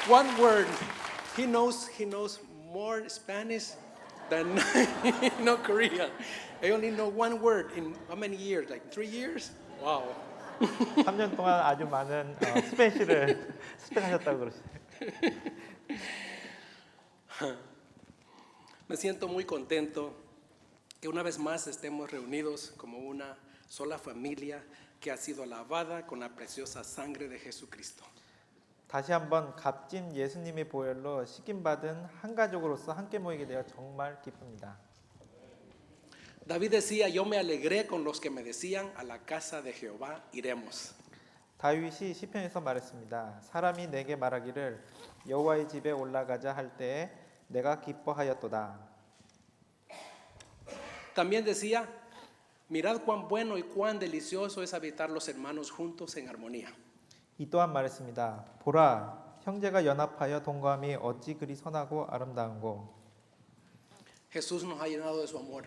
One word. He knows more Spanish than Korean. I only know one word in how many years? Like 3 years? Wow. 3년 동안 아주 많은 스페인시를 스펙하셨다고 그러시죠. Me siento muy contento que una vez más estemos reunidos como una sola familia que ha sido lavada con la preciosa sangre de Jesucristo. 다시 한번 값진 예수님의 보혈로 씻김받은 한 가족으로서 함께 모이게 되어 정말 기쁩니다. David decía, yo me alegré con los que me decían, a la casa de Jehová iremos. 다윗이 시편에서 말했습니다. 사람이 내게 말하기를 여호와의 집에 올라가자 할 때에 내가 기뻐하였도다. También decía, mirad cuán bueno y cuán delicioso es habitar los hermanos juntos en armonía. 이 또한 말했습니다. 보라, 형제가 연합하여 동거함이 어찌 그리 선하고 아름다운고. Jesús nos ha llenado de su amor.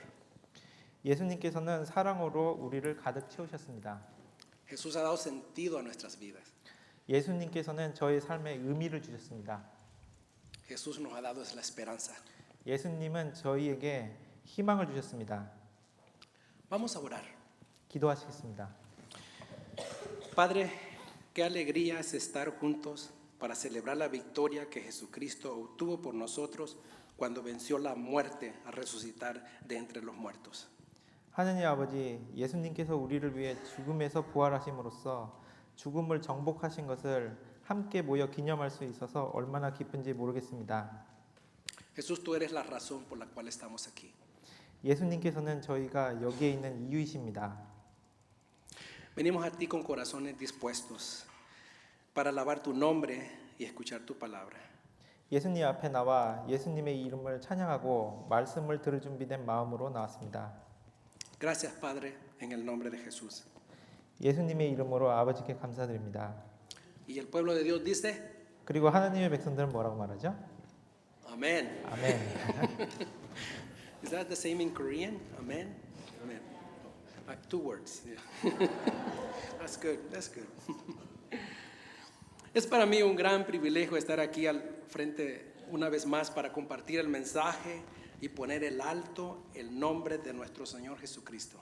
예수님께서는 사랑으로 우리를 가득 채우셨습니다. Jesús ha dado sentido a nuestras vidas. 예수님께서는 저의 삶에 의미를 주셨습니다. Jesús nos ha dado la esperanza. 예수님은 저희에게 희망을 주셨습니다. Vamos a orar. 기도하시겠습니다. Padre, qué alegría es estar juntos para celebrar la victoria que Jesucristo obtuvo por nosotros cuando venció la muerte al resucitar de entre los muertos. 하느님 아버지, 예수님께서 우리를 위해 죽음에서 부활하심으로써 죽음을 정복하신 것을 함께 모여 기념할 수 있어서 얼마나 기쁜지 모르겠습니다. Jesús, tú eres la razón por la cual estamos aquí. 예수님께서는 저희가 여기에 있는 이유이십니다. Venimos a ti con corazones dispuestos para alabar tu nombre y escuchar tu palabra. 예수님 앞에 나와 예수님의 이름을 찬양하고 말씀을 들을 준비된 마음으로 나왔습니다. Gracias, Padre, en el nombre de Jesús. 예수님의 이름으로 아버지께 감사드립니다. Y el pueblo de Dios dice, 그리고 하나님의 백성들은 뭐라고 말하죠? Amén. 아멘. Is that the same in Korean? Amen? Amen. 2 words. Yeah. That's good. That's good. Es para mí un gran privilegio estar aquí al frente una vez más para compartir el mensaje y poner el alto el nombre de nuestro Señor Jesucristo.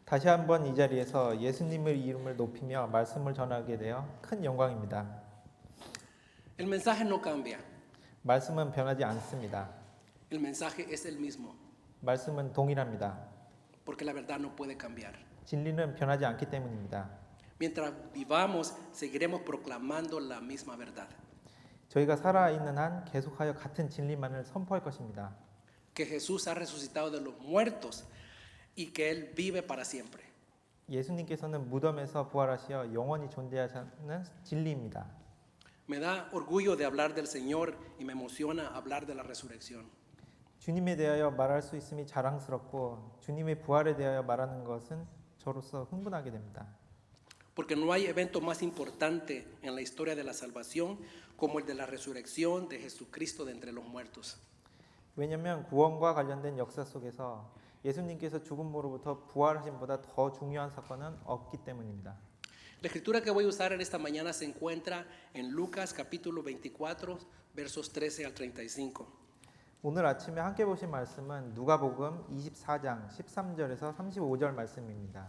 다시 한번 이 자리에서 예수님의 이름을 높이며 말씀을 전하게 되어 큰 영광입니다. El mensaje no cambia. 말씀은 변하지 않습니다. El mensaje es el mismo, 말씀은 동일합니다. porque la verdad no puede cambiar. 진리는 변하지 않기 때문입니다. Mientras vivamos, seguiremos proclamando la misma verdad. 저희가 살아있는 한 계속하여 같은 진리만을 선포할 것입니다. Que Jesús ha resucitado de los muertos y que Él vive para siempre. 예수님께서는 무덤에서 부활하시어 영원히 존재하시는 진리입니다. Me da orgullo de hablar del Señor y me emociona hablar de la resurrección. 주님에 대하여 말할 수 있음이 자랑스럽고 주님의 부활에 대하여 말하는 것은 저로서 흥분하게 됩니다. Porque no hay evento más importante en la historia de la salvación como el de la resurrección de Jesucristo de entre los muertos. 왜냐하면 구원과 관련된 역사 속에서 예수님께서 죽음으로부터 부활하심보다 더 중요한 사건은 없기 때문입니다. La escritura que voy a usar en esta mañana se encuentra en Lucas capítulo 24 versos 13 al 35. 오늘 아침에 함께 보신 말씀은 누가복음 24장 13절에서 35절 말씀입니다.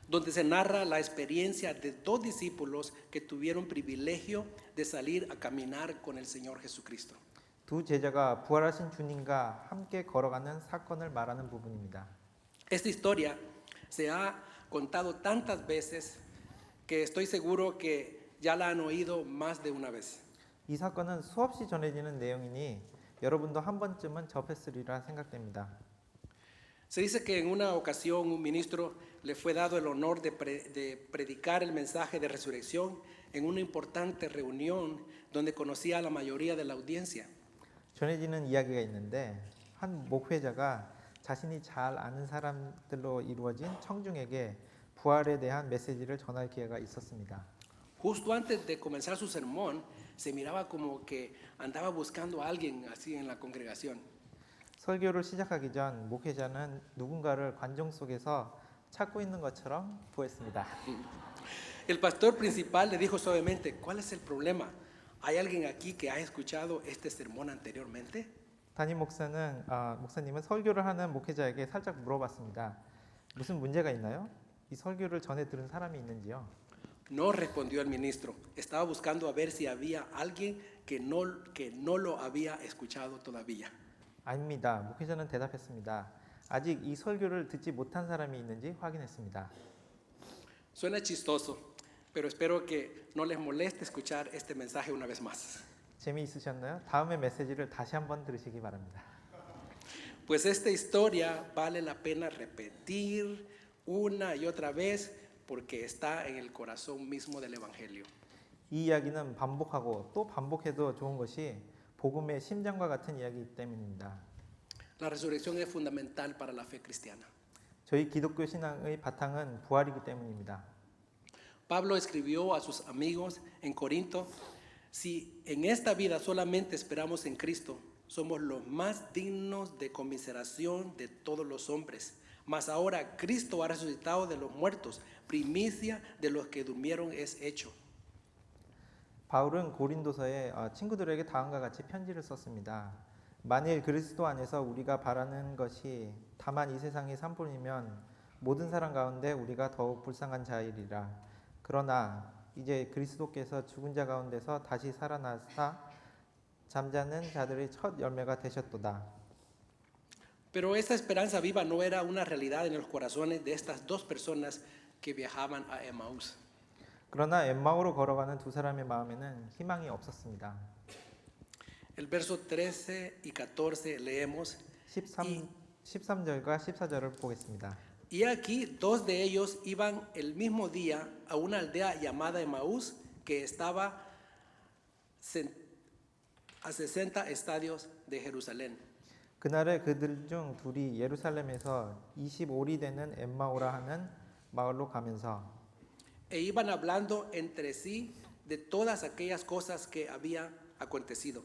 Donde se narra la experiencia de 2 discípulos que tuvieron privilegio de salir a caminar con el Señor Jesucristo. 두 제자가 부활하신 주님과 함께 걸어가는 사건을 말하는 부분입니다. Esta historia se ha contado tantas veces que estoy seguro que ya la han oído más de una vez. 이 사건은 수없이 전해지는 내용이니 여러분도 한 번쯤은 접했으리라 생각됩니다. Se dice que en una ocasión un ministro le fue dado el honor de predicar el mensaje de resurrección en una importante reunión donde conocía a la mayoría de la audiencia. 전해지는 이야기가 있는데 한 목회자가 자신이 잘 아는 사람들로 이루어진 청중에게 부활에 대한 메시지를 전할 기회가 있었습니다. Justo antes de comenzar su sermón, se miraba como que andaba buscando a alguien así en la congregación. 설교를 시작하기 전 목회자는 누군가를 관중 속에서 찾고 있는 것처럼 보였습니다. El pastor principal le dijo suavemente, ¿cuál es el problema? ¿Hay alguien aquí que ha escuchado este sermón anteriormente? 담임 목사님은 설교를 하는 목회자에게 살짝 물어봤습니다. 무슨 문제가 있나요? 이 설교를 전에 들은 사람이 있는지요? No respondió el ministro. Estaba buscando a ver si había alguien que no lo había escuchado todavía. 아닙니다. 목회자는 대답했습니다. 아직 이 설교를 듣지 못한 사람이 있는지 확인했습니다. Suena chistoso, pero espero que no les moleste escuchar este mensaje una vez más. 재미있으셨나요? 다음의 메시지를 다시 한번 들으시기 바랍니다. Pues esta historia vale la pena repetir una y otra vez porque está en el corazón mismo del Evangelio. 이 이야기는 반복하고 또 반복해도 좋은 것이 복음의 심장과 같은 이야기이기 때문입니다. La resurrección es fundamental para la fe cristiana. 저희 기독교 신앙의 바탕은 부활이기 때문입니다. Pablo escribió a sus amigos en Corinto, si en esta vida solamente esperamos en Cristo, somos los más dignos de conmiseración de todos los hombres. Mas ahora Cristo ha resucitado de los muertos, primicia de los que durmieron es hecho. 바울은 고린도서에 친구들에게 다음과 같이 편지를 썼습니다. 만일 그리스도 안에서 우리가 바라는 것이 다만 이 세상의 산뿐이면 모든 사람 가운데 우리가 더욱 불쌍한 자이리라. 그러나 이제 그리스도께서 죽은 자 가운데서 다시 살아나사 잠자는 자들의 첫 열매가 되셨도다. Pero esa esperanza viva no era una realidad en los corazones de estas dos personas que viajaban a Emmaús. 그러나 엠마오로 걸어가는 두 사람의 마음에는 희망이 없었습니다. El verso 13 y 14 leemos, 13절과 14절을 보겠습니다. y aquí dos de ellos iban el mismo día a una aldea llamada Emmaús que estaba a 60 estadios de Jerusalén. 그날에 그들 중 둘이 예루살렘에서 25리 되는 엠마오라 하는 마을로 가면서 E iban hablando entre sí de todas aquellas cosas que habían acontecido.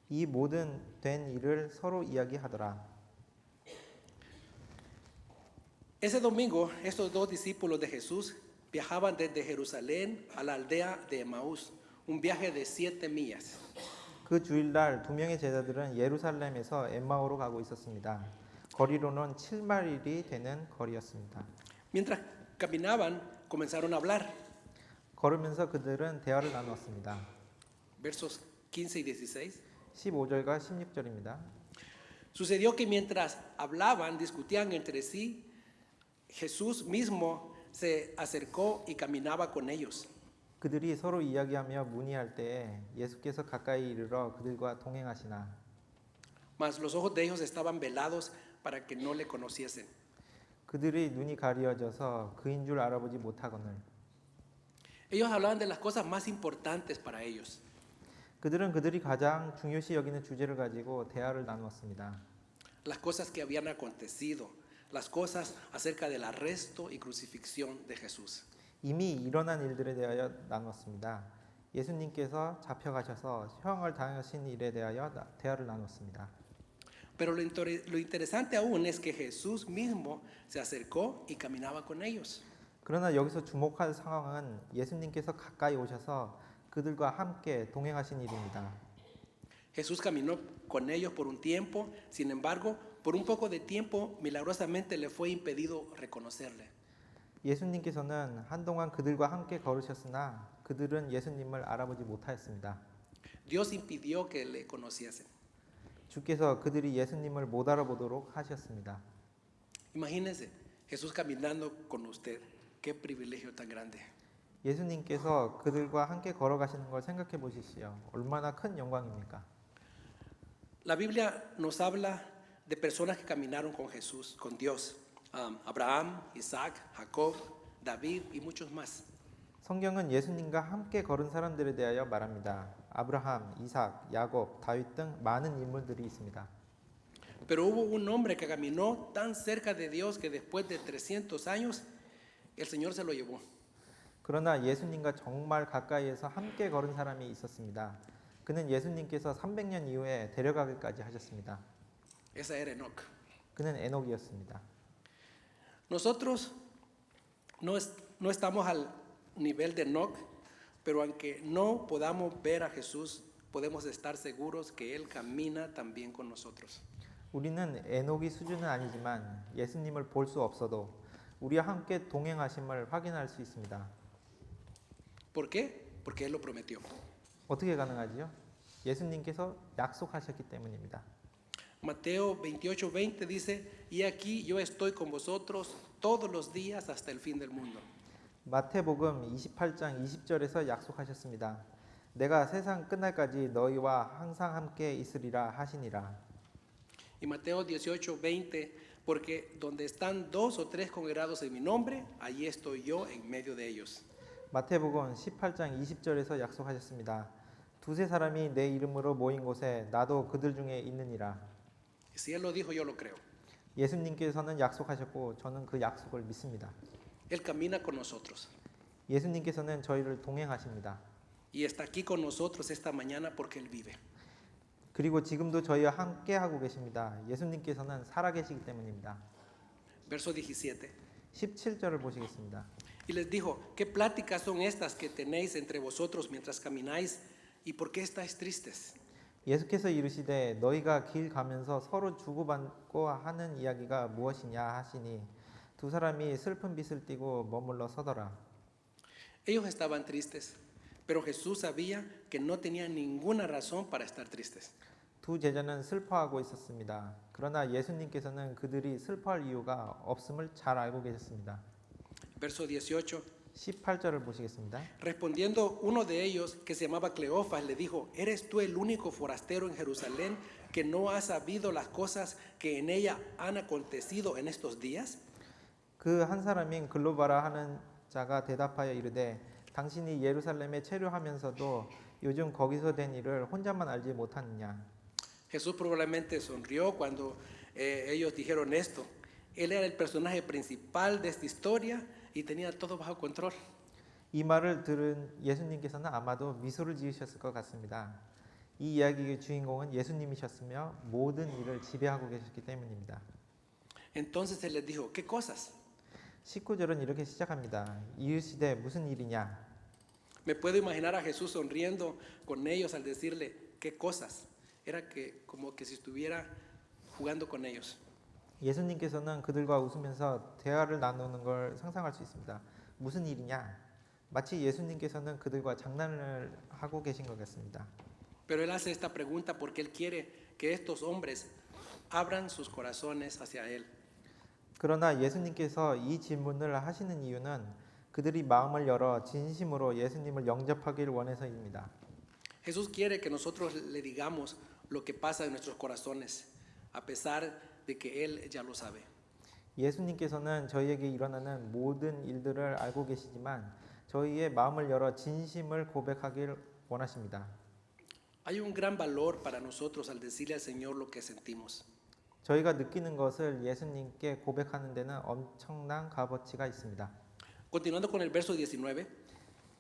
이 모든 된 일을 서로 이야기하더라. Ese domingo, estos dos discípulos de Jesús viajaban desde Jerusalén a la aldea de Emmaús, un viaje de 7 millas. 그 주일날 두 명의 제자들은 예루살렘에서 엠마오로 가고 있었습니다. 거리로는 7마일이 되는 거리였습니다. Mientras caminaban, comenzaron a hablar. 걸으면서 그들은 대화를 나누었습니다. Versos 15 y 16. 15절과 16절입니다. Sucedió que mientras hablaban, discutían entre sí, Jesús mismo se acercó y caminaba con ellos. 그들이 서로 이야기하며 문의할 때에 예수께서 가까이 이르러 그들과 동행하시나 Mas los ojos de ellos estaban velados para que no le conociesen. 그들의 눈이 가리어져서 그인 줄 알아보지 못하거늘 Ellos hablaban de las cosas más importantes para ellos. 그들은 그들이 가장 중요시 여기는 주제를 가지고 대화를 나누었습니다. Las cosas que habían acontecido, las cosas acerca del arresto y crucifixión de Jesús. 이미 일어난 일들에 대하여 나누었습니다. 예수님께서 잡혀가셔서 형을 당하신 일에 대하여 대화를 나눴습니다. Pero lo interesante aún es que Jesús mismo se acercó y caminaba con ellos. 그러나 여기서 주목할 상황은 예수님께서 가까이 오셔서 그들과 함께 동행하신 일입니다. Jesús caminó con ellos por un tiempo, sin embargo, por un poco de tiempo, milagrosamente le fue impedido reconocerle. 예수님께서는 한동안 그들과 함께 걸으셨으나 그들은 예수님을 알아보지 못하였습니다. Dios impidió que le conociesen. 주께서 그들이 예수님을 못 알아보도록 하셨습니다. Imagínense, Jesús caminando con usted. Qué privilegio tan grande. 예수님께서 그들과 함께 걸어가시는 걸 생각해 보십시오. 얼마나 큰 영광입니까? La Biblia nos habla de personas que caminaron con Jesús, con Dios. Abraham, Isaac, Jacob, David y muchos más. 성경은 예수님과 함께 걸은 사람들에 대하여 말합니다. 아브라함, 이삭, 야곱, 다윗 등 많은 인물들이 있습니다. Pero hubo un hombre que caminó tan cerca de Dios que después de 300 años el Señor se lo llevó. 그러나 예수님과 정말 가까이에서 함께 걸은 사람이 있었습니다. 그는 예수님께서 300년 이후에 데려가기까지 하셨습니다. Esa era Enoc. 그는 에녹이었습니다. Nosotros no estamos nivel de Enoc, pero aunque no podamos ver a Jesús, podemos estar seguros que Él camina también con nosotros. 우리는 에녹이 수준은 아니지만 예수님을 볼 수 없어도 우리와 함께 동행하심을 확인할 수 있습니다. ¿Por qué? Porque Él lo prometió. 어떻게 가능하지요? 예수님께서 약속하셨기 때문입니다. Mateo 28:20 dice, y aquí yo estoy con vosotros todos los días hasta el fin del mundo. 마태복음 28장 20절에서 약속하셨습니다. 내가 세상 끝날까지 너희와 항상 함께 있으리라 하시니라. Y Mateo 18:20, porque donde están dos o tres congregados en mi nombre, allí estoy yo en medio de ellos. 마태복음 18장 20절에서 약속하셨습니다. 두세 사람이 내 이름으로 모인 곳에 나도 그들 중에 있느니라. Y si Él lo dijo, yo lo creo. 예수님께서는 약속하셨고 저는 그 약속을 믿습니다. Él camina con nosotros. 예수님께서는 저희를 동행하십니다. Y está aquí con nosotros esta mañana porque Él vive. 그리고 지금도 저희와 함께 하고 계십니다. 예수님께서는 살아계시기 때문입니다. Verso 17. 17절을 보시겠습니다. Y les dijo, ¿qué pláticas son estas que tenéis entre vosotros mientras camináis? ¿Y por qué estáis tristes? 예수께서 이르시되 너희가 길 가면서 서로 주고받고 하는 이야기가 무엇이냐 하시니 두 사람이 슬픈 빛을 띠고 머물러 서더라. Ellos estaban tristes, pero Jesús sabía que no tenían ninguna razón para estar tristes. 두 제자는 슬퍼하고 있었습니다. 그러나 예수님께서는 그들이 슬퍼할 이유가 없음을 잘 알고 계셨습니다. Verso 18. 18절을 보시겠습니다. Respondiendo uno de ellos, que se llamaba Cleofas, le dijo, ¿eres tú el único forastero en Jerusalén que no ha sabido las cosas que en ella han acontecido en estos días? 그 한 사람인 글로바라 하는 자가 대답하여 이르되 당신이 예루살렘에 체류하면서도 요즘 거기서 된 일을 혼자만 알지 못하느냐. Jesús probablemente sonrió cuando ellos dijeron esto. Él era el personaje principal de esta historia y tenía todo bajo control. 이 말을 들은 예수님께서는 아마도 미소를 지으셨을 것 같습니다. 이 이야기의 주인공은 예수님이셨으며 모든 일을 지배하고 계셨기 때문입니다. Entonces él les dijo, ¿qué cosas? 19절은 이렇게 시작합니다. 이르시되 무슨 일이냐? Me puedo imaginar a Jesús sonriendo con ellos al decirle, ¿qué cosas? Era que como que si estuviera jugando con ellos. 예수님께서는 그들과 웃으면서 대화를 나누는 걸 상상할 수 있습니다. 무슨 일이냐? 마치 예수님께서는 그들과 장난을 하고 계신 것 같습니다. Pero él hace esta pregunta porque él quiere que estos hombres abran sus corazones hacia él. 그러나 예수님께서 이 질문을 하시는 이유는 그들이 마음을 열어 진심으로 예수님을 영접하기를 원해서입니다. Jesús quiere que nosotros le digamos lo que pasa en nuestros corazones, a pesar de que él ya lo sabe. 예수님께서는 저희에게 일어나는 모든 일들을 알고 계시지만 저희의 마음을 열어 진심을 고백하길 원하십니다. Hay un gran valor para nosotros al decirle al Señor lo que sentimos. 저희가 느끼는 것을 예수님께 고백하는 데는 엄청난 값어치가 있습니다. Continuando con el verso 19.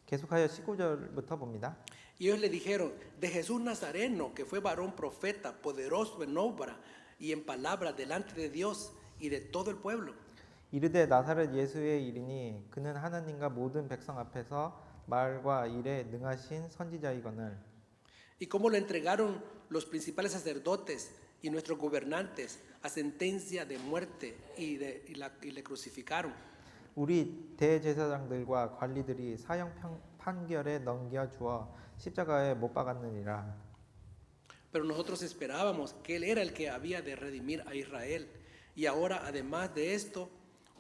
계속하여 19절부터 봅니다. Y ellos le dijeron, de Jesús Nazareno, que fue varón profeta, poderoso en obra y en palabra delante de Dios y de todo el pueblo. 이르되 나사렛 예수의 이르니 그는 하나님과 모든 백성 앞에서 말과 일에 능하신 선지자이거늘. Y cómo lo entregaron los principales sacerdotes y nuestros gobernantes a sentencia de muerte y le crucificaron. 우리 대제사장들과 관리들이 사형 판결에 넘겨 주어 십자가에 못 박았느니라. Pero nosotros esperábamos que Él era el que había de redimir a Israel. Y ahora, además de esto,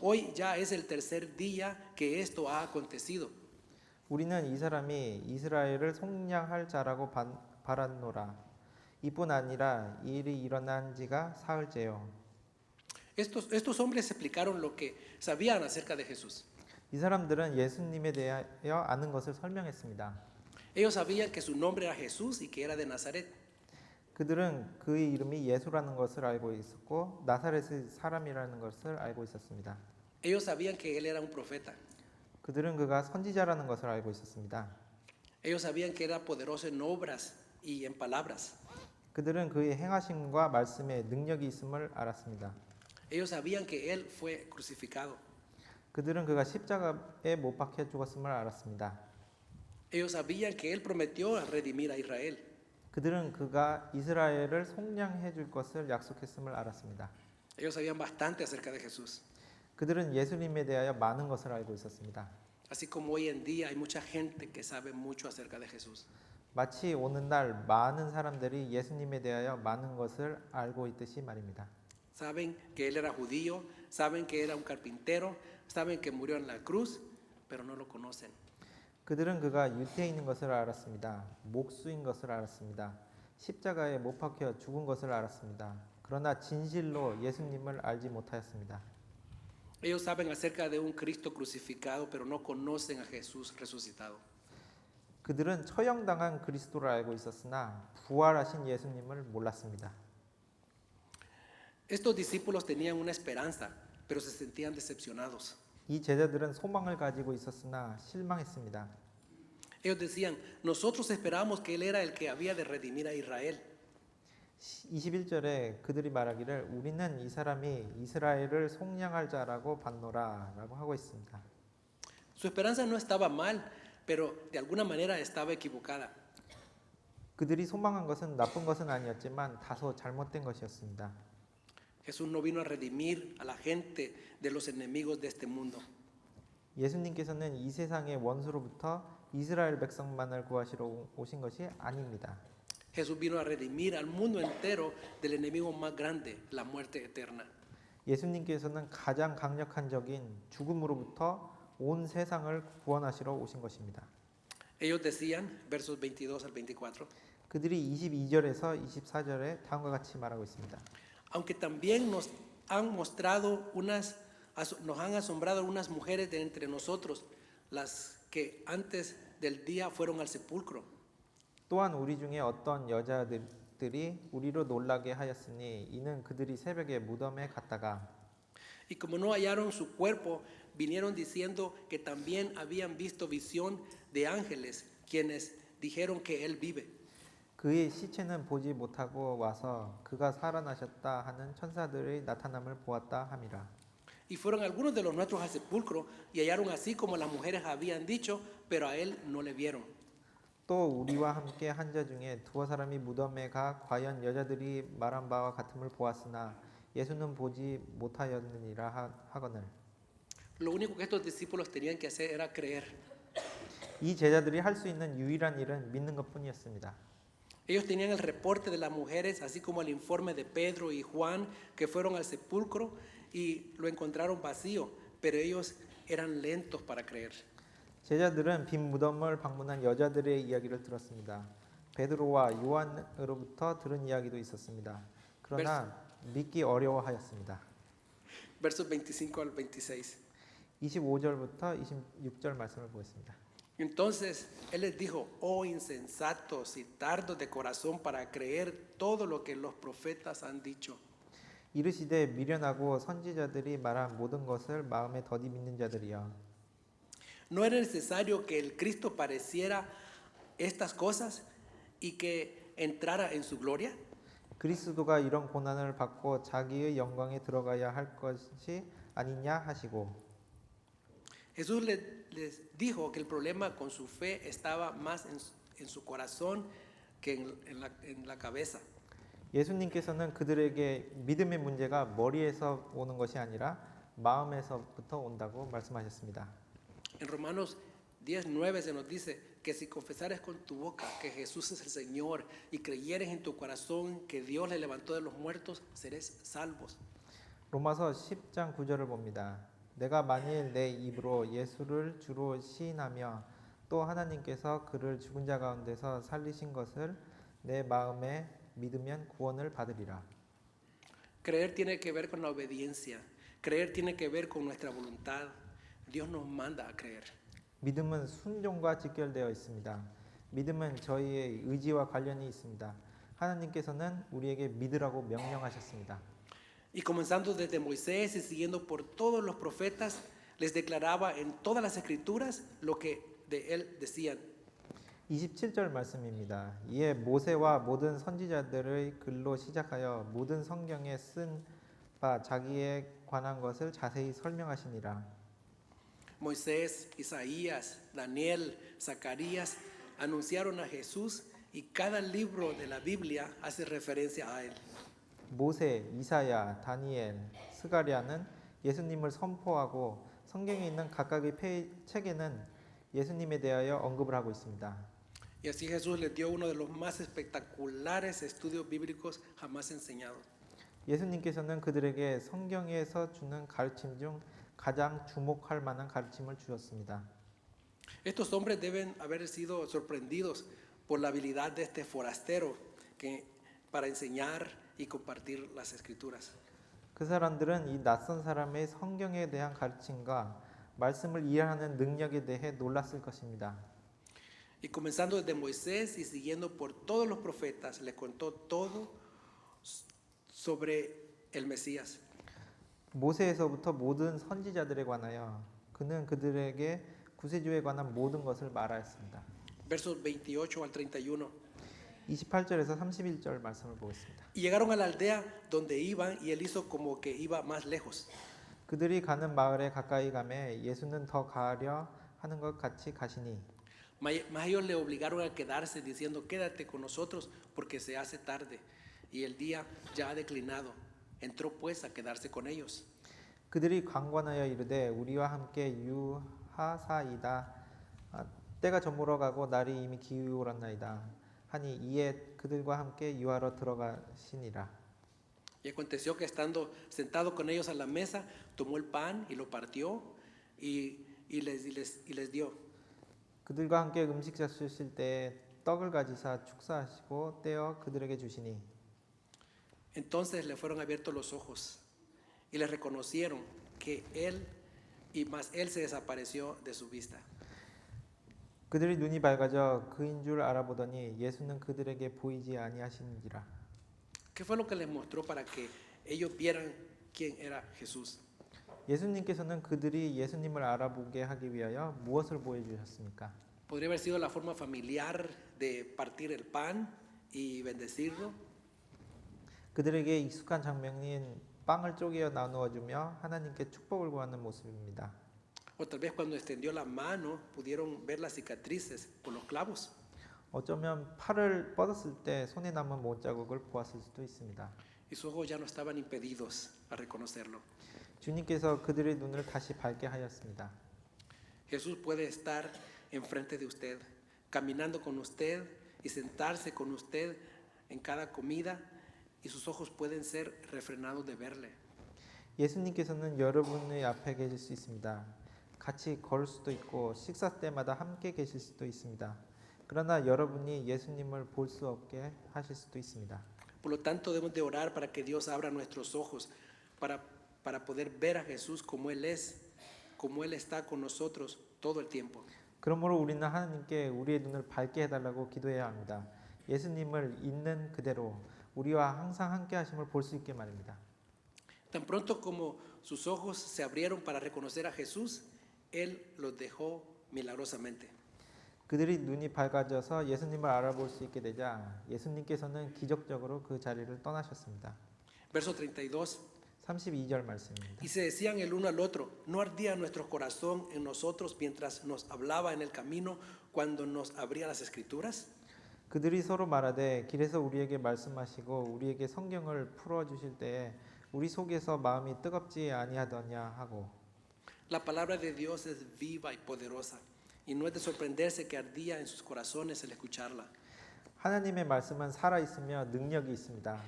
hoy ya es el tercer día que esto ha acontecido. 우리는 이 사람이 이스라엘을 속량할 자라고 바랐노라. 이뿐 아니라 이 일이 일어난 지가 사흘째요. Estos hombres explicaron lo que sabían acerca de Jesús. 이 사람들은 예수님에 대하여 아는 것을 설명했습니다. Ellos sabían que su nombre era Jesús y que era de Nazaret. 그들은 그의 이름이 예수라는 것을 알고 있었고 나사렛의 사람이라는 것을 알고 있었습니다. Ellos sabían que Él era un profeta. 그들은 그가 선지자라는 것을 알고 있었습니다. Ellos sabían que era poderoso en obras y en palabras. 그들은 그의 행하심과 말씀에 능력이 있음을 알았습니다. Ellos sabían que Él fue crucificado. 그들은 그가 십자가에 못 박혀 죽었음을 알았습니다. Ellos sabían que Él prometió redimir a Israel. 그들은 그가 이스라엘을 속량해 줄 것을 약속했음을 알았습니다. Ellos sabían bastante acerca de Jesús. 그들은 예수님에 대하여 많은 것을 알고 있었습니다. Así como hoy en día hay mucha gente que sabe mucho acerca de Jesús. 마치 오늘날 많은 사람들이 예수님에 대하여 많은 것을 알고 있듯이 말입니다. Saben que Él era judío, saben que era un carpintero, saben que murió en la cruz, pero no lo conocen. 그들은 그가 유태인인 것을 알았습니다. 목수인 것을 알았습니다. 십자가에 못 박혀 죽은 것을 알았습니다. 그러나 진실로 예수님을 알지 못하였습니다. Ellos saben acerca de un Cristo crucificado, pero no conocen a Jesús resucitado. 그들은 처형당한 그리스도를 알고 있었으나 부활하신 예수님을 몰랐습니다. Estos discípulos tenían una esperanza, pero se sentían decepcionados. 이 제자들은 소망을 가지고 있었으나 실망했습니다. Ellos decían, nosotros esperamos que Él era el que había de redimir a Israel. 21절에 그들이 말하기를 우리는 이 사람이 이스라엘을 속량할 자라고 봤노라 라고 하고 있습니다. Su esperanza no estaba mal, pero de alguna manera estaba equivocada. 그들이 소망한 것은 나쁜 것은 아니었지만 다소 잘못된 것이었습니다. Jesús no vino a redimir a la gente de los enemigos de este mundo. 예수님께서는 이 세상의 원수로부터 이스라엘 백성만을 구하시러 오신 것이 아닙니다. Jesús vino a redimir al mundo entero del enemigo más grande, la muerte eterna. 예수님께서는 가장 강력한 적인 죽음으로부터 온 세상을 구원하시러 오신 것입니다. Ellos decían, versos 22 al 24, 그들이 22절에서 24절에 다음과 같이 말하고 있습니다. aunque también nos han asombrado unas mujeres de entre nosotros, las que antes del día fueron al sepulcro. 또한 우리 중에 어떤 여자들이 우리로 놀라게 하였으니 이는 그들이 새벽에 무덤에 갔다가 Y como no hallaron su cuerpo, vinieron diciendo que también habían visto visión de ángeles, quienes dijeron que él vive. 그의 시체는 보지 못하고 와서 그가 살아나셨다 하는 천사들의 나타남을 보았다 함이라. Y fueron algunos de los nuestros al sepulcro y hallaron así como las mujeres habían dicho, pero a él no le vieron. 또 우리와 함께 한 자 중에 두어 사람이 무덤에 가 과연 여자들이 말한 바와 같음을 보았으나 예수는 보지 못하였느니라 하거늘. Lo único que estos discípulos tenían que hacer era creer. 이 제자들이 할 수 있는 유일한 일은 믿는 것뿐이었습니다. Ellos tenían el reporte de las mujeres, así como el informe de Pedro y Juan, que fueron al sepulcro y lo encontraron vacío, pero ellos eran lentos para creer. 제자들은 빈 무덤을 방문한 여자들의 이야기를 들었습니다. 베드로와 요한으로부터 들은 이야기도 있었습니다. 그러나 믿기 어려워하였습니다. Versos 25 al 26. 25절부터 26절 말씀을 보겠습니다. Entonces él les dijo, oh insensatos y tardos de corazón para creer todo lo que los profetas han dicho. 이르시되 미련하고 선지자들이 말한 모든 것을 마음에 더디 믿는 자들이여. ¿No era necesario que el Cristo padeciera estas cosas y que entrara en su gloria? 그리스도가 이런 고난을 받고 자기의 영광에 들어가야 할 것이 아니냐 하시고 Jesús les dijo que el problema con su fe estaba más en su corazón que en la cabeza. 예수님께서는 그들에게 믿음의 문제가 머리에서 오는 것이 아니라 마음에서부터 온다고 말씀하셨습니다. En Romanos 10:9 se nos dice que si confesares con tu boca que Jesús es el Señor y creyeres en tu corazón que Dios le levantó de los muertos, seréis salvos. 로마서 10장 9절을 봅니다. 내가 만일 내 입으로 예수를 주로 시인하며 또 하나님께서 그를 죽은 자 가운데서 살리신 것을 내 마음에 믿으면 구원을 받으리라. Creer tiene que ver con la obediencia. Creer tiene que ver con nuestra voluntad. Dios nos manda a creer. 믿음은 순종과 직결되어 있습니다. 믿음은 저희의 의지와 관련이 있습니다. 하나님께서는 우리에게 믿으라고 명령하셨습니다. Y comenzando desde Moisés y siguiendo por todos los profetas, les declaraba en todas las escrituras lo que de él decían. 27절 말씀입니다. 이에 모세와 모든 선지자들의 글로 시작하여 모든 성경에 쓴 바 자기에 관한 것을 자세히 설명하시니라. Moisés, Isaías, Daniel, Zacarías anunciaron a Jesús y cada libro de la Biblia hace referencia a él. 모세, 이사야, 다니엘, 스가랴는 예수님을 선포하고 성경에 있는 각각의 책에는 예수님에 대하여 언급을 하고 있습니다. Y así Jesús les dio uno de los más espectaculares estudios bíblicos jamás enseñados. 예수님께서는 그들에게 성경에서 주는 가르침 중 가장 주목할 만한 가르침을 주셨습니다. Estos hombres deben haber sido sorprendidos por la habilidad de este forastero para enseñar y compartir las escrituras. 그 사람들은 이 낯선 사람의 성경에 대한 가르침과 말씀을 이해하는 능력에 대해 놀랐을 것입니다. Y comenzando desde Moisés y siguiendo por todos los profetas, le contó todo sobre el Mesías. 모세에서부터 모든 선지자들에 관하여 그는 그들에게 구세주에 관한 모든 것을 말하였습니다. Versos 28 al 31. 28절에서 31절 말씀을 보겠습니다. Y llegaron a la aldea donde iban y él hizo como que iba más lejos. 그들이 가는 마을에 가까이 가매 예수는 더 가려 하는 것 같이 가시니 Mas ellos le obligaron a quedarse diciendo, quédate con nosotros porque se hace tarde y el día ya ha declinado. Entró pues a quedarse con ellos. 그들이 강권하여 이르되 우리와 함께 유하사이다. 때가 저물어 가고 날이 이미 기울었나이다. 하니 이에 그들과 함께 유하로 들어가시니라. Y aconteció que estando sentado con ellos a la mesa, tomó el pan y lo partió y les dio. 그들과 함께 음식 잡수실 때 떡을 가지사 축사하시고 떼어 그들에게 주시니 Entonces le fueron abiertos los ojos y le reconocieron que él, y más él se desapareció de su vista. 그들이 눈이 밝아져 그인 줄 알아보더니 예수는 그들에게 보이지 아니하시니라. ¿Qué fue lo que les mostró para que ellos vieran quién era Jesús? 예수님께서는 그들이 예수님을 알아보게 하기 위하여 무엇을 보여주셨습니까? Podría haber sido la forma familiar de partir el pan y bendecirlo. 그들에게 익숙한 장면인 빵을 쪼개어 나누어 주며 하나님께 축복을 구하는 모습입니다. O tal vez cuando extendió la mano pudieron ver las cicatrices por los clavos. 어쩌면 팔을 뻗었을 때 손에 남은 못자국을 보았을 수도 있습니다. Y sus ojos ya no estaban impedidos a reconocerlo. 주님께서 그들의 눈을 다시 밝게 하였습니다. Jesús puede estar enfrente de usted, caminando con usted y sentarse con usted en cada comida y sus ojos pueden ser refrenados de verle. 예수님께서는 여러분의 앞에 계실 수 있습니다. 같이 걸을 수도 있고 식사 때마다 함께 계실 수도 있습니다. 그러나 여러분이 예수님을 볼 수 없게 하실 수도 있습니다. Por lo tanto, debemos de orar para que Dios abra nuestros ojos para poder ver a Jesús como Él es, como Él está con nosotros todo el tiempo. 그러므로 우리는 하나님께 우리의 눈을 밝게 해달라고 기도해야 합니다. 예수님을 있는 그대로 우리와 항상 함께 하심을 볼 수 있게 말입니다. Tan pronto como sus ojos se abrieron para reconocer a Jesús, Él los dejó milagrosamente. 그들이 눈이 밝아져서 예수님을 알아볼 수 있게 되자 예수님께서는 기적적으로 그 자리를 떠나셨습니다. Verso 32. 32절 말씀입니다. Y se decían el uno al otro, ¿no ardía nuestro corazón en nosotros mientras nos hablaba en el camino cuando nos abría las escrituras? 그들이 서로 말하되 길에서 우리에게 말씀하시고 우리에게 성경을 풀어 주실 때에 우리 속에서 마음이 뜨겁지 아니하더냐 하고 La palabra de Dios es viva y poderosa y no es de sorprenderse que ardía en sus corazones el escucharla. 하나님의 말씀은 살아 있으며 능력이 있습니다.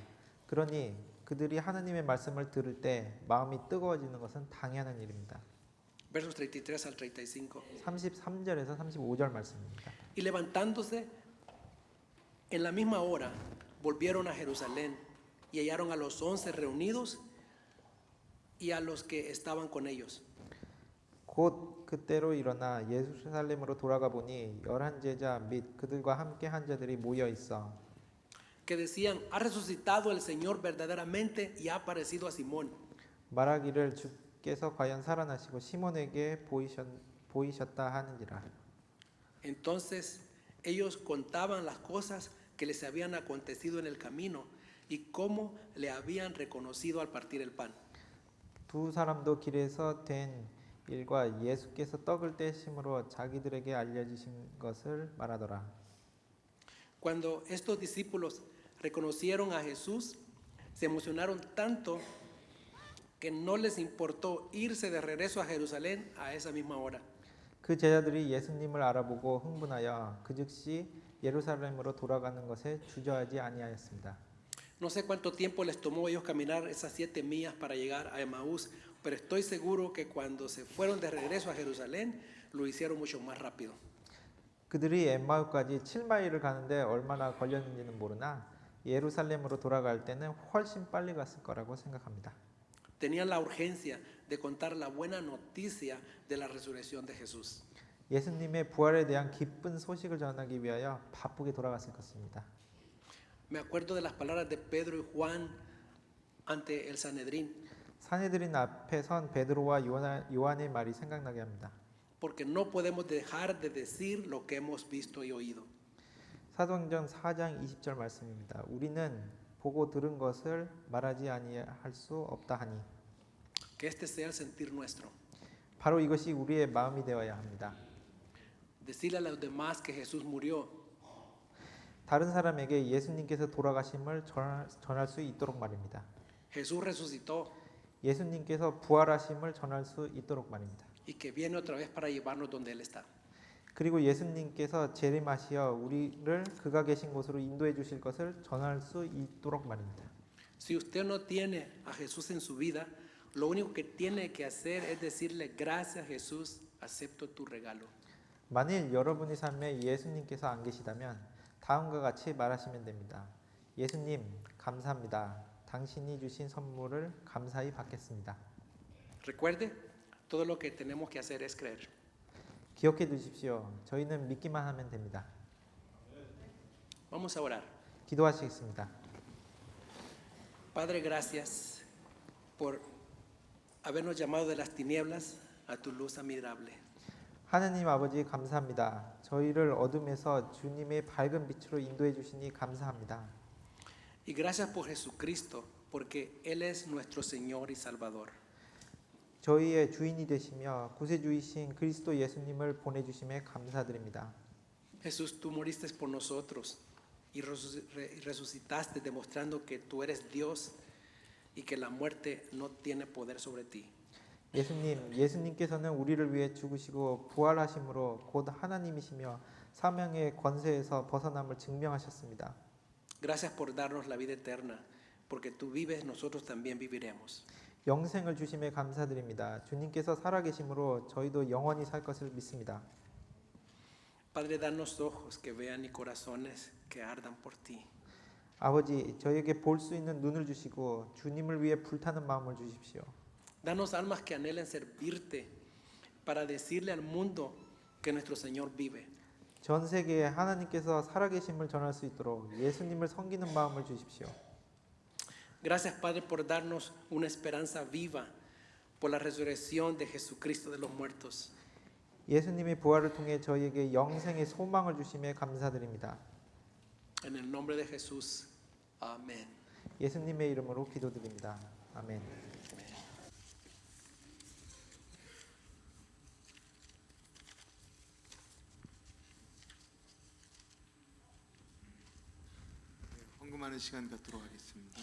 그러니 그들이 하나님의 말씀을 들을 때 마음이 뜨거워지는 것은 당연한 일입니다. Versos 33 al 35. 33절에서 35절 말씀입니다. Y levantándose en la misma hora, volvieron a Jerusalén y hallaron a los 11 reunidos y a los que estaban con ellos. 곧 그때로 일어나 예루살렘으로 돌아가 보니 11 제자 및 그들과 함께 한 자들이 모여 있어 Que decían, ha resucitado el Señor verdaderamente y ha aparecido a Simón. 말하기를 주께서 과연 살아나시고 시몬에게 보이셨다 하는지라. Entonces ellos contaban las cosas que les habían acontecido en el camino y cómo le habían reconocido al partir el pan. 두 사람도 길에서 된 일과 예수께서 떡을 떼심으로 자기들에게 알려주신 것을 말하더라. Cuando estos discípulos reconocieron a Jesús, se emocionaron tanto que no les importó irse de regreso a Jerusalén a esa misma hora. 그 제자들이 예수님을 알아보고 흥분하여 그 즉시 예루살렘으로 돌아가는 것에 주저하지 아니하였습니다. No sé cuánto tiempo les tomó a ellos caminar esas 7 millas para llegar a Emaús, pero estoy seguro que cuando se fueron de regreso a Jerusalén, lo hicieron mucho más rápido. 그들이 엠마우까지 7마일을 가는데 얼마나 걸렸는지는 모르나 예루살렘으로 돌아갈 때는 훨씬 빨리 갔을 거라고 생각합니다. Tenían la urgencia de contar la buena noticia de la resurrección de Jesús. 예수님의 부활에 대한 기쁜 소식을 전하기 위하여 바쁘게 돌아갔을 것입니다. Me acuerdo de las palabras de Pedro y Juan ante el Sanedrín, 산헤드린 앞에 선 베드로와 요한의 말이 생각나게 합니다. porque no podemos dejar de decir lo que hemos visto y oído. 사도행전 4장 20절 말씀입니다. 우리는 보고 들은 것을 말하지 아니할 수 없다 하니. Que este sea el sentir nuestro. 바로 이것이 우리의 마음이 되어야 합니다. Decirle a los demás que Jesús murió, 다른 사람에게 예수님께서 돌아가심을 전할 수 있도록 말입니다. Jesús resucitó 예수님께서 부활하심을 전할 수 있도록 말입니다. y que viene otra vez para llevarnos donde Él está. 그리고 예수님께서 재림하시어 우리를 그가 계신 곳으로 인도해 주실 것을 전할 수 있도록 말입니다. Si usted no tiene a Jesús en su vida, lo único que tiene que hacer es decirle gracias Jesús, acepto tu regalo. 만일 여러분의 삶에 예수님께서 안 계시다면 다음과 같이 말하시면 됩니다. 예수님, 감사합니다. 당신이 주신 선물을 감사히 받겠습니다. Recuerde, todo lo que tenemos que hacer es creer. 기억해 두십시오. 저희는 믿기만 하면 됩니다. Vamos a orar. 기도하시겠습니다. Padre, gracias por habernos llamado de las tinieblas a tu luz admirable. 하느님 아버지 감사합니다. 저희를 어둠에서 주님의 밝은 빛으로 인도해 주시니 감사합니다. Y gracias por Jesucristo, porque Él es nuestro Señor y Salvador. 저희의 주인이 되시며 구세주이신 그리스도 예수님을 보내주심에 감사드립니다. Jesús, tú moriste por nosotros y resucitaste demostrando que tú eres Dios y que la muerte no tiene poder sobre ti. 예수님께서는 우리를 위해 죽으시고 부활하심으로 곧 하나님이시며 사명의 권세에서 벗어남을 증명하셨습니다. Gracias por darnos la vida eterna, porque tú vives, nosotros también viviremos. 영생을 주심에 감사드립니다. 주님께서 살아계심으로 저희도 영원히 살 것을 믿습니다. Padre, danos ojos que vean y corazones que ardan por ti. 아버지, 저희에게 볼 수 있는 눈을 주시고 주님을 위해 불타는 마음을 주십시오. Danos almas que anhelen servirte para decirle al mundo que nuestro Señor vive. 전 세계에 하나님께서 살아계심을 전할 수 있도록 예수님을 섬기는 마음을 주십시오. Gracias, Padre, por darnos una esperanza viva por la resurrección de Jesucristo de los muertos. 예수님의 부활을 통해 저희에게 영생의 소망을 주심에 감사드립니다. En el nombre de Jesús. Amén. 예수님의 이름으로 기도드립니다. 아멘. 헌금하는 시간 갖도록 하겠습니다.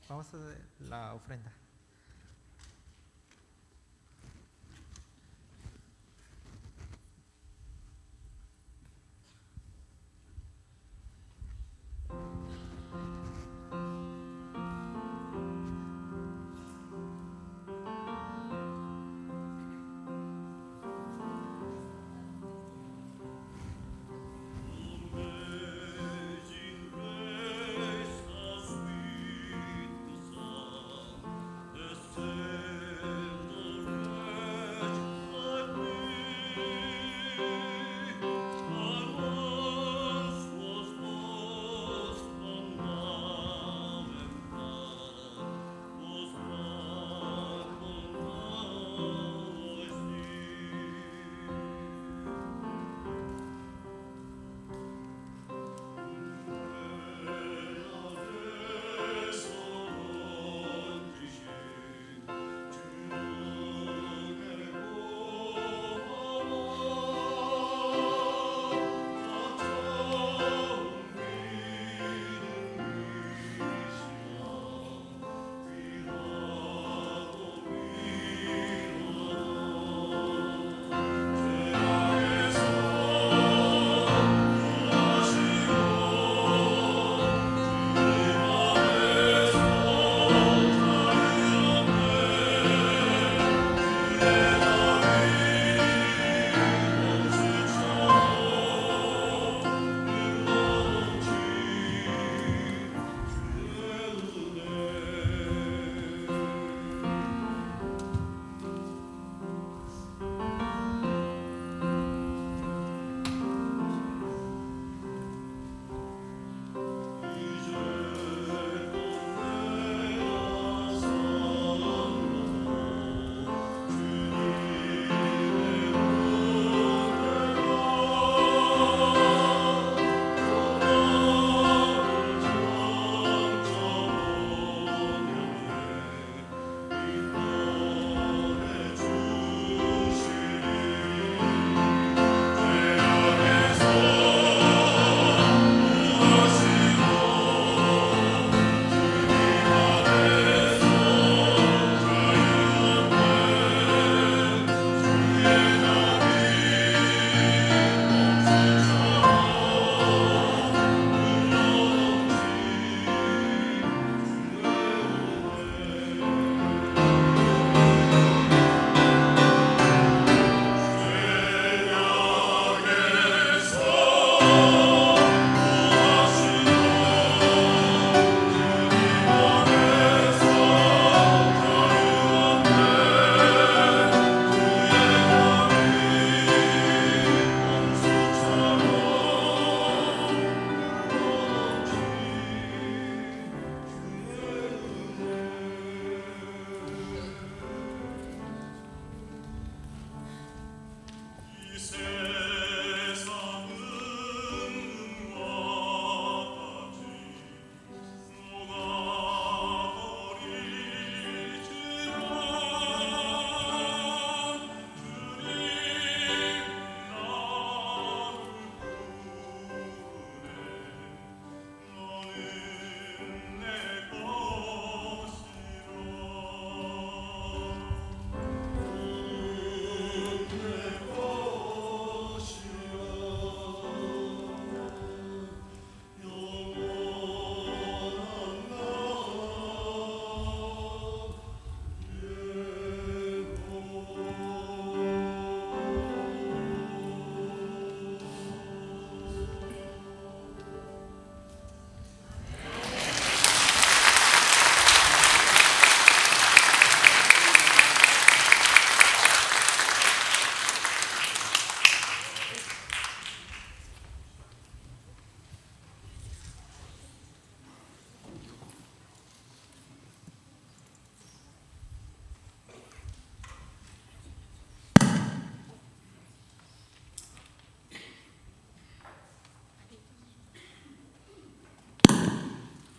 Vamos a hacer la ofrenda.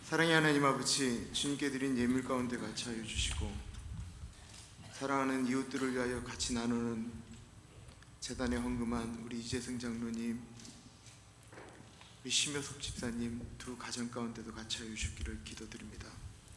사랑의 하나님 아버지, 주님께 드린 예물 가운데 같이 하여 주시고 사랑하는 이웃들을 위하여 같이 나누는 재단에 헌금한 우리 이재승 장로님, 우리 심효석 집사님 두 가정 가운데도 같이 하여 주시기를 기도드립니다.